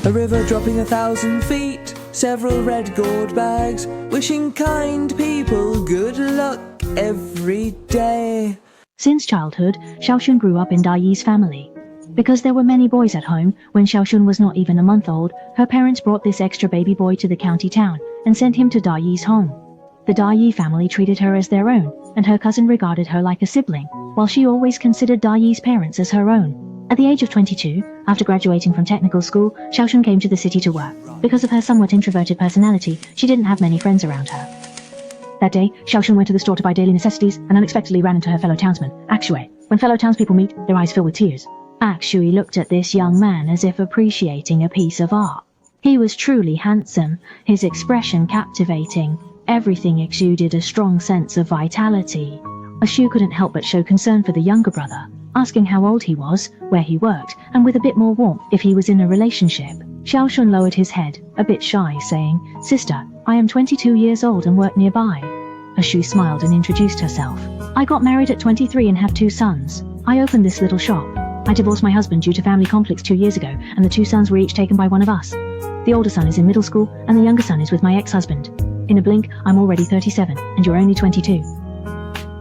A river dropping 1,000 feet, several red gourd bags, wishing kind people good luck every day. Since childhood, Xiaoxun grew up in Dayi's family. Because there were many boys at home, when Xiaoxun was not even a month old, her parents brought this extra baby boy to the county town and sent him to Dayi's home. The Dayi family treated her as their own, and her cousin regarded her like a sibling, while she always considered Dayi's parents as her own. At the age of 22, after graduating from technical school, Xiaoxun came to the city to work. Because of her somewhat introverted personality, she didn't have many friends around her. That day, Xiaoxun went to the store to buy daily necessities and unexpectedly ran into her fellow townsman, Akshui. When fellow townspeople meet, their eyes fill with tears. Akshui looked at this young man as if appreciating a piece of art. He was truly handsome, his expression captivating. Everything exuded a strong sense of vitality. Akshui couldn't help but show concern for the younger brother, asking how old he was, where he worked, and with a bit more warmth if he was in a relationship. Xiaoxun lowered his head, a bit shy, saying, "Sister, I am 22 years old and work nearby." Akshui smiled and introduced herself. "I got married at 23 and have 2 sons. I opened this little shop. I divorced my husband due to family conflicts 2 years ago, and the 2 sons were each taken by one of us. The older son is in middle school, and the younger son is with my ex-husband. In a blink, I'm already 37, and you're only 22.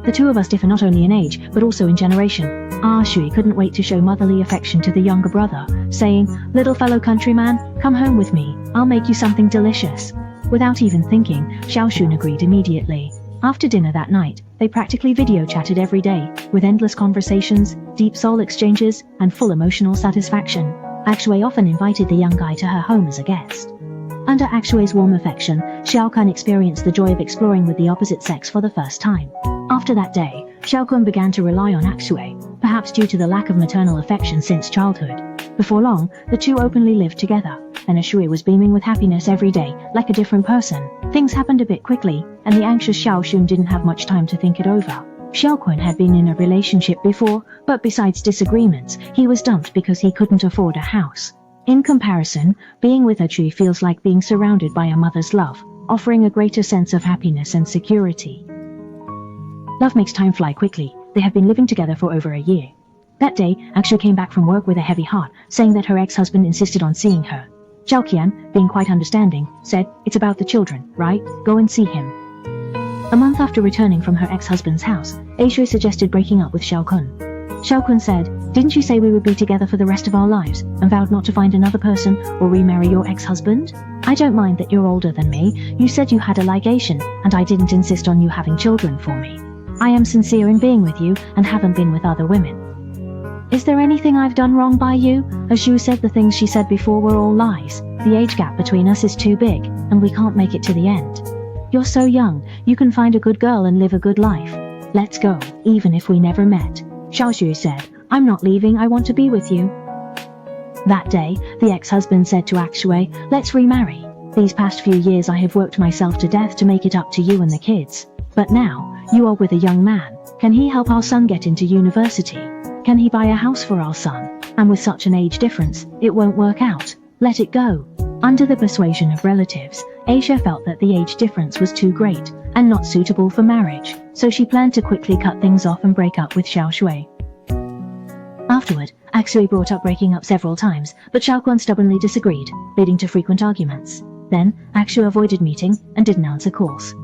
The 2 of us differ not only in age, but also in generation." Akshui couldn't wait to show motherly affection to the younger brother, saying, "Little fellow countryman, come home with me. I'll make you something delicious." Without even thinking, Xiaoxun agreed immediately. After dinner that night, they practically video chatted every day, with endless conversations, deep soul exchanges, and full emotional satisfaction. Akshui often invited the young guy to her home as a guest. Under Akshui's warm affection, Xiaoxun experienced the joy of exploring with the opposite sex for the first time. After that day, Xiaoxun began to rely on Akshui, perhaps due to the lack of maternal affection since childhood. Before long, the 2 openly lived together, and Akshui was beaming with happiness every day, like a different person. Things happened a bit quickly, and the anxious Xiaoxun didn't have much time to think it over. Xiaoxun had been in a relationship before, but besides disagreements, he was dumped because he couldn't afford a house. In comparison, being with Akshui feels like being surrounded by a mother's love, offering a greater sense of happiness and security. Love makes time fly quickly. They have been living together for over a year. That day, Akshui came back from work with a heavy heart, saying that her ex-husband insisted on seeing her. Zhao Qian, being quite understanding, said, "It's about the children, right? Go and see him." A month after returning from her ex-husband's house, Akshui suggested breaking up with Xiaoxun. Xiaoxun said, "Didn't you say we would be together for the rest of our lives, and vowed not to find another person or remarry your ex-husband? I don't mind that you're older than me. You said you had a ligation, and I didn't insist on you having children for me. I am sincere in being with you, and haven't been with other women. Is there anything I've done wrong by you?" Akshui said the things she said before were all lies. "The age gap between us is too big, and we can't make it to the end. You're so young, you can find a good girl and live a good life. Let's go, even if we never met." Xiaoxun said, "I'm not leaving, I want to be with you." That day, the ex-husband said to Akshui, "Let's remarry. These past few years I have worked myself to death to make it up to you and the kids. But now, you are with a young man. Can he help our son get into university? Can he buy a house for our son? And with such an age difference, it won't work out. Let it go." Under the persuasion of relatives, Asia felt that the age difference was too great, and not suitable for marriage, so she planned to quickly cut things off and break up with Xiaoxun. Afterward, Akshui brought up breaking up several times, but Xiaoxun stubbornly disagreed, leading to frequent arguments. Then, Akshui avoided meeting and didn't answer calls.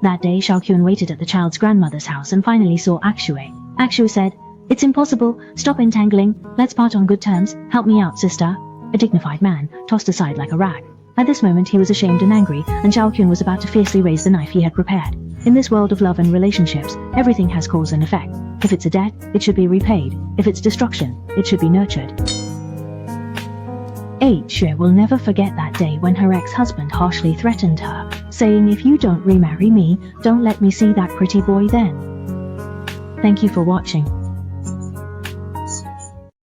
That day, Xiaoxun waited at the child's grandmother's house and finally saw Akshui. Akshui said, "It's impossible, stop entangling, let's part on good terms, help me out, sister." A dignified man, tossed aside like a rag. At this moment he was ashamed and angry, and Xiaoxun was about to fiercely raise the knife he had prepared. In this world of love and relationships, everything has cause and effect. If it's a debt, it should be repaid. If it's destruction, it should be nurtured. Asia will never forget that day when her ex-husband harshly threatened her, saying, "If you don't remarry me, don't let me see that pretty boy then." Thank you for watching.